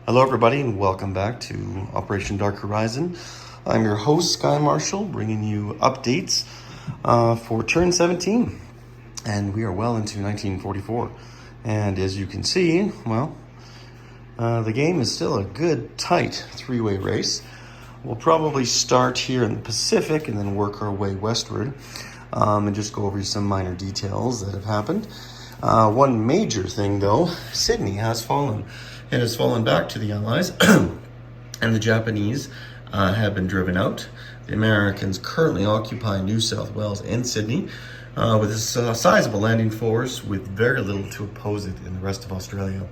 Hello everybody and welcome back to Operation Dark Horizon. I'm your host, Sky Marshall, bringing you updates for turn 17. And we are well into 1944. And as you can see, the game is still a good, tight three-way race. We'll probably start here in the Pacific and then work our way westward and just go over some minor details that have happened. One major thing, though, Sydney has fallen. It has fallen back to the Allies, and the Japanese have been driven out. The Americans currently occupy New South Wales and Sydney with a sizable landing force with very little to oppose it in the rest of Australia.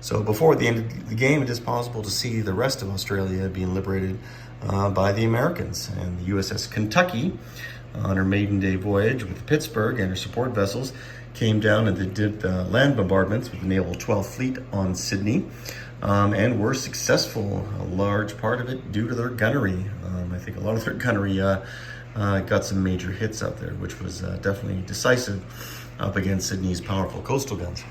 So before the end of the game, it is possible to see the rest of Australia being liberated by the Americans. And the USS Kentucky, on her maiden day voyage with the Pittsburgh and her support vessels, came down and they did land bombardments with the Naval 12th Fleet on Sydney and were successful, a large part of it due to their gunnery. I think a lot of their gunnery got some major hits out there, which was definitely decisive up against Sydney's powerful coastal guns.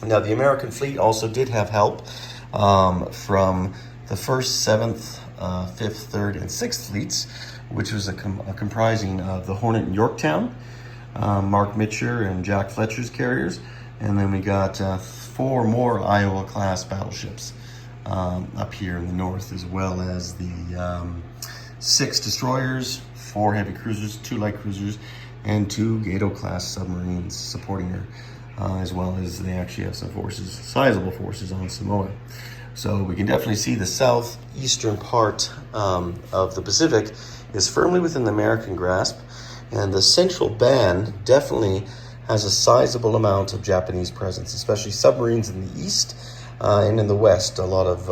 Now, the American fleet also did have help from the 1st, 7th, 5th, 3rd, and 6th fleets, which was comprising of the Hornet and Yorktown, Mark Mitcher and Jack Fletcher's carriers, and then we got 4 more Iowa-class battleships up here in the north, as well as the 6 destroyers, 4 heavy cruisers, 2 light cruisers, and 2 Gato-class submarines supporting her, as well as they actually have some forces, sizable forces on Samoa. So we can definitely see the southeastern part of the Pacific is firmly within the American grasp. And the central band definitely has a sizable amount of Japanese presence, especially submarines in the east and in the west, a lot of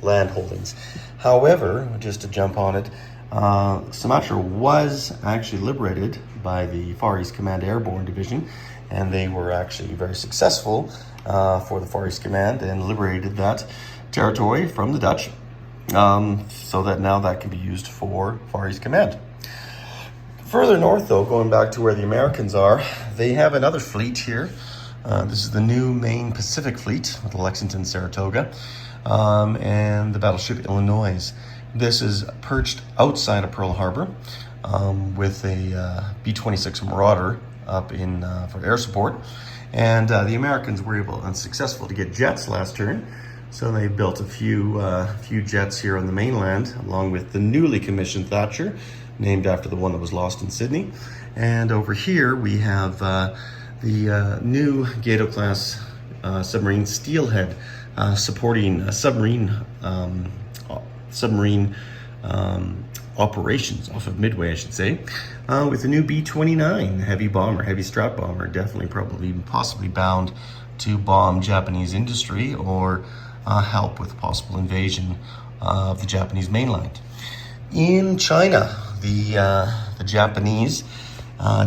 land holdings. However, just to jump on it, Sumatra was actually liberated by the Far East Command Airborne Division, and they were actually very successful for the Far East Command and liberated that territory from the Dutch, so that now that can be used for Far East Command. Further north, though, going back to where the Americans are, they have another fleet here. This is the new Main Pacific Fleet with the Lexington, Saratoga, and the battleship Illinois. This is perched outside of Pearl Harbor with a B-26 Marauder up in for air support. And the Americans were unsuccessful to get jets last turn, so they built a few jets here on the mainland, along with the newly commissioned Thatcher, named after the one that was lost in Sydney. And over here we have the new Gato-class submarine Steelhead supporting submarine operations off of Midway, I should say, with the new B-29 heavy strap bomber, definitely probably possibly bound to bomb Japanese industry or help with possible invasion of the Japanese mainland. In China, the Japanese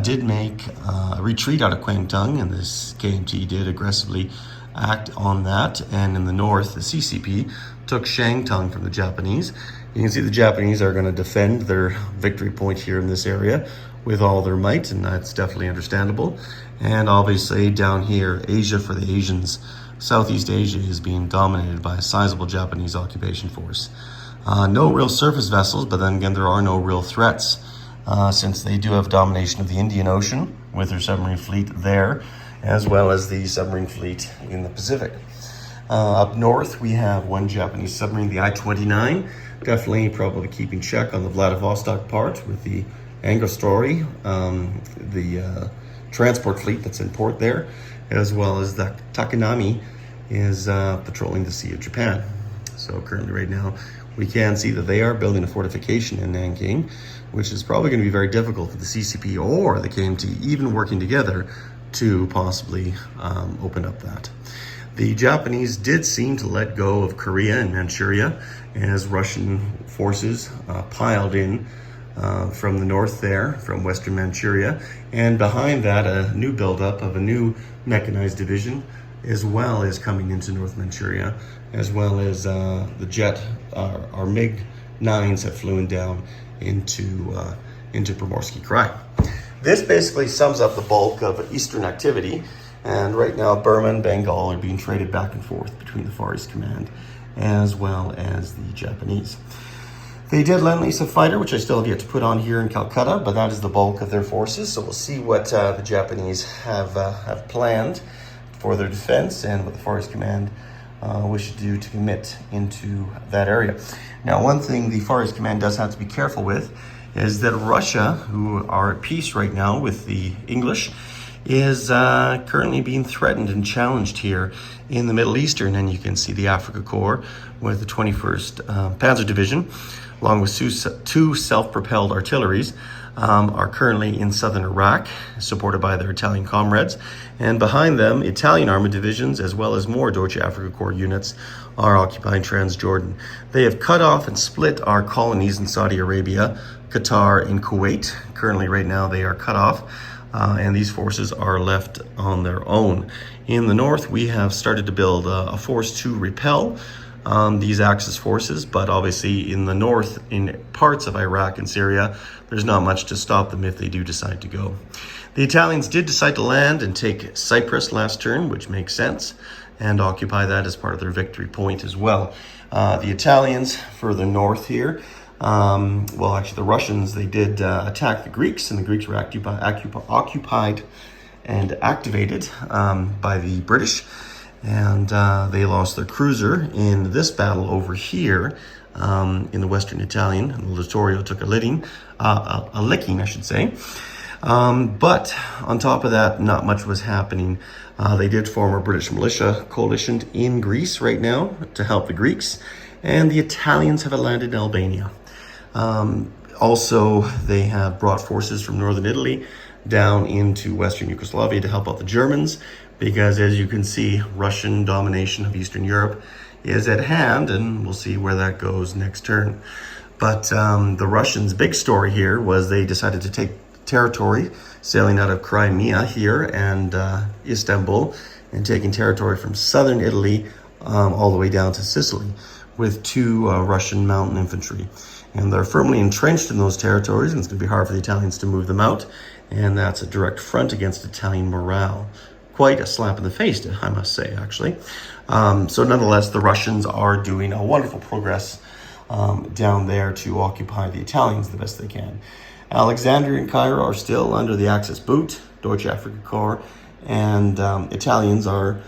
did make a retreat out of Kwangtung, and this KMT did aggressively act on that. And in the north, the CCP took Shantung from the Japanese. You can see the Japanese are going to defend their victory point here in this area with all their might, and that's definitely understandable. And obviously down here, Asia for the Asians, Southeast Asia is being dominated by a sizable Japanese occupation force. No real surface vessels, but then again, there are no real threats since they do have domination of the Indian Ocean with their submarine fleet there, as well as the submarine fleet in the Pacific. Up north, we have one Japanese submarine, the I-29, definitely probably keeping check on the Vladivostok part with the Angostura, the transport fleet that's in port there, as well as the Takanami is patrolling the Sea of Japan. So currently right now, we can see that they are building a fortification in Nanking, which is probably going to be very difficult for the CCP or the KMT, even working together, to possibly open up that. The Japanese did seem to let go of Korea and Manchuria as Russian forces piled in from the north there, from Western Manchuria, and behind that, a new buildup of a new mechanized division, as well as coming into North Manchuria, as well as the jet, our MiG-9s have flown down into Primorsky Krai. This basically sums up the bulk of Eastern activity, and right now Burma and Bengal are being traded back and forth between the Far East Command as well as the Japanese. They did Lend-Lease a fighter, which I still have yet to put on here in Calcutta, but that is the bulk of their forces. So we'll see what the Japanese have planned for their defense and what the Far East Command wishes to do to commit into that area. Now, one thing the Far East Command does have to be careful with is that Russia, who are at peace right now with the English, is currently being threatened and challenged here in the Middle Eastern. And you can see the Africa Corps with the 21st Panzer Division, along with two self-propelled artilleries, are currently in southern Iraq, supported by their Italian comrades. And behind them, Italian armored divisions, as well as more Deutsche Afrika Korps units, are occupying Transjordan. They have cut off and split our colonies in Saudi Arabia, Qatar, and Kuwait. Currently, right now, they are cut off, and these forces are left on their own. In the north, we have started to build a force to repel these Axis forces, but obviously in the north, in parts of Iraq and Syria, there's not much to stop them if they do decide to go. The Italians did decide to land and take Cyprus last turn, which makes sense, and occupy that as part of their victory point as well. The Italians further north here, well, actually the Russians, they did attack the Greeks, and the Greeks were occupied and activated by the British. And they lost their cruiser in this battle over here in the Western Italian. And the Littorio took a licking, I should say. But on top of that, not much was happening. They did form a British militia coalition in Greece right now to help the Greeks. And the Italians have landed in Albania. Also, they have brought forces from northern Italy down into Western Yugoslavia to help out the Germans, because as you can see, Russian domination of Eastern Europe is at hand, and we'll see where that goes next turn. But the Russians' big story here was they decided to take territory, sailing out of Crimea here and Istanbul, and taking territory from southern Italy all the way down to Sicily with two Russian mountain infantry. And they're firmly entrenched in those territories, and it's going to be hard for the Italians to move them out. And that's a direct front against Italian morale. Quite a slap in the face, I must say, actually. So nonetheless, the Russians are doing a wonderful progress down there to occupy the Italians the best they can. Alexandria and Cairo are still under the Axis boot, Deutsche Afrika Korps, and Italians are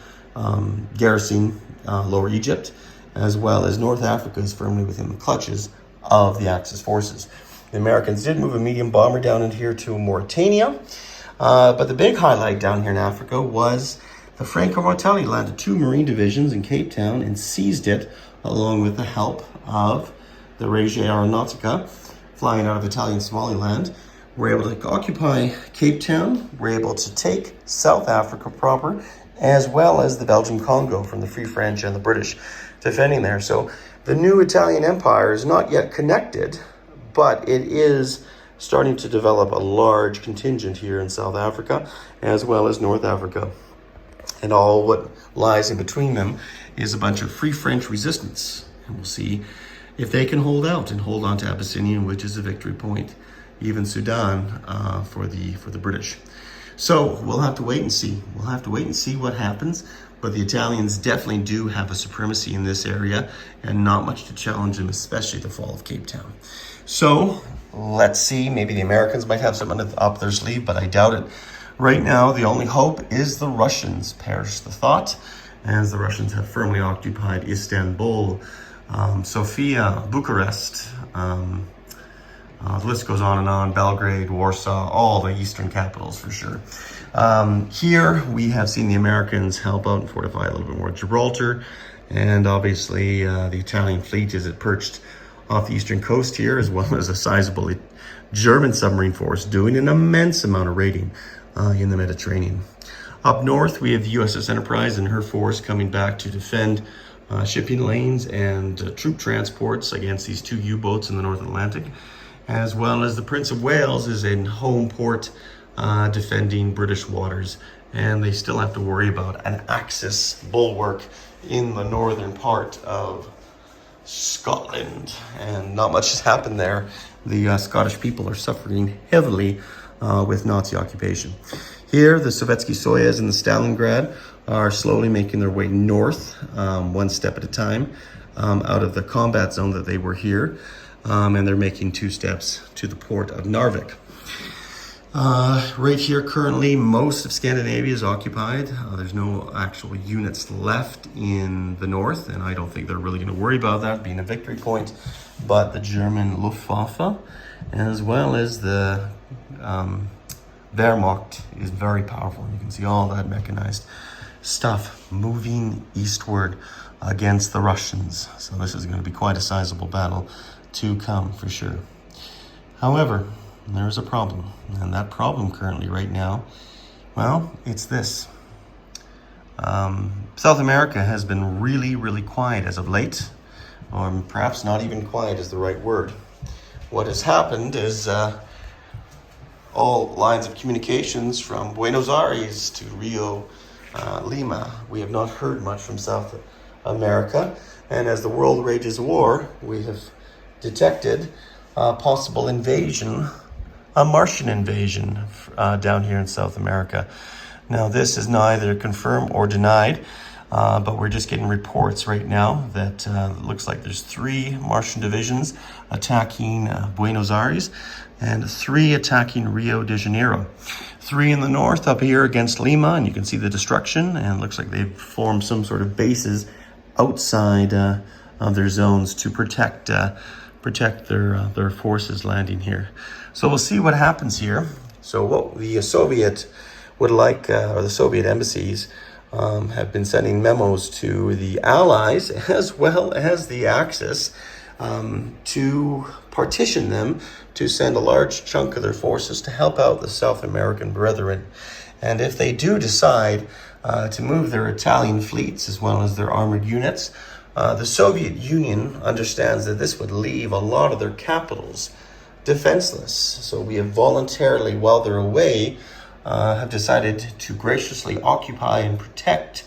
garrisoning Lower Egypt, as well as North Africa is firmly within the clutches of the Axis forces. The Americans did move a medium bomber down into here to Mauritania. But the big highlight down here in Africa was the Franco Martelli landed 2 Marine divisions in Cape Town and seized it, along with the help of the Regia Aeronautica, flying out of Italian Somaliland. We're able to occupy Cape Town. We're able to take South Africa proper, as well as the Belgian Congo from the Free French and the British defending there. So the new Italian Empire is not yet connected, but it is starting to develop a large contingent here in South Africa, as well as North Africa. And all what lies in between them is a bunch of Free French resistance. And we'll see if they can hold out and hold on to Abyssinia, which is a victory point, even Sudan for the British. So we'll have to wait and see. We'll have to wait and see what happens. But the Italians definitely do have a supremacy in this area, and not much to challenge them, especially the fall of Cape Town. So let's see. Maybe the Americans might have something up their sleeve, but I doubt it. Right now, the only hope is the Russians. Perish the thought, as the Russians have firmly occupied Istanbul, Sofia, Bucharest, the list goes on and on, Belgrade, Warsaw, all the eastern capitals for sure. Here we have seen the Americans help out and fortify a little bit more Gibraltar, and obviously the Italian fleet is perched off the eastern coast here, as well as a sizable German submarine force doing an immense amount of raiding in the Mediterranean. Up north, we have the USS Enterprise and her force coming back to defend shipping lanes and troop transports against these 2 U-boats in the North Atlantic, as well as the Prince of Wales is in home port defending British waters, and they still have to worry about an Axis bulwark in the northern part of Scotland, and not much has happened there. The Scottish people are suffering heavily with Nazi occupation. Here, the Sovietsky Soyuz and the Stalingrad are slowly making their way north, one step at a time. out of the combat zone that they were here, and they're making 2 steps to the port of Narvik. Right here currently, most of Scandinavia is occupied. There's no actual units left in the north, and I don't think they're really going to worry about that being a victory point. But the German Luftwaffe, as well as the Wehrmacht, is very powerful. You can see all that mechanized stuff moving eastward against the Russians. So this is going to be quite a sizable battle to come for sure. However, there's a problem, and that problem currently right now, well, it's this. South America has been really quiet as of late, or perhaps not even quiet is the right word. What has happened is all lines of communications from Buenos Aires to Rio, Lima, we have not heard much from South America, and as the world rages war, we have detected a possible invasion, a Martian invasion down here in South America. Now, this is neither confirmed or denied, but we're just getting reports right now that it looks like there's 3 Martian divisions attacking Buenos Aires and 3 attacking Rio de Janeiro. 3 in the north up here against Lima, and you can see the destruction, and it looks like they've formed some sort of bases outside of their zones to protect their forces landing here. So we'll see what happens here. So what the Soviet would like, or the Soviet embassies have been sending memos to the Allies as well as the Axis to partition them, to send a large chunk of their forces to help out the South American brethren. And if they do decide to move their Italian fleets as well as their armored units, the Soviet Union understands that this would leave a lot of their capitals defenseless. So we have voluntarily, while they're away, have decided to graciously occupy and protect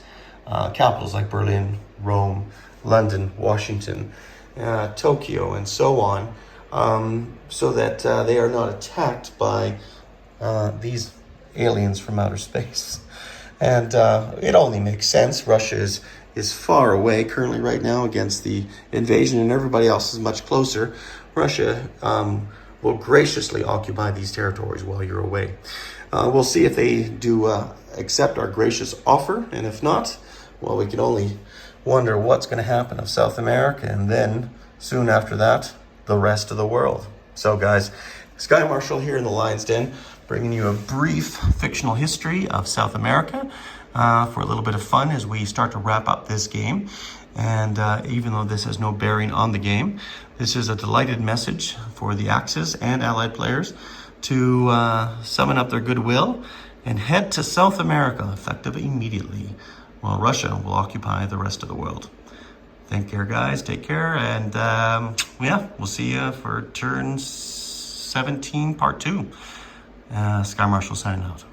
capitals like Berlin, Rome, London, Washington, Tokyo, and so on, so that they are not attacked by these aliens from outer space. And it only makes sense. Russia is far away currently right now against the invasion, and everybody else is much closer. Russia will graciously occupy these territories while you're away. We'll see if they do accept our gracious offer, and if not, well, we can only wonder what's going to happen of South America, and then soon after that, the rest of the world. So guys, Sky Marshall here in the Lion's Den, bringing you a brief fictional history of South America for a little bit of fun as we start to wrap up this game. And even though this has no bearing on the game, this is a delighted message for the Axis and Allied players to summon up their goodwill and head to South America, effective immediately, while Russia will occupy the rest of the world. Take care, guys. Take care. And yeah, we'll see you for turn 17, part 2. Sky Marshall signing out.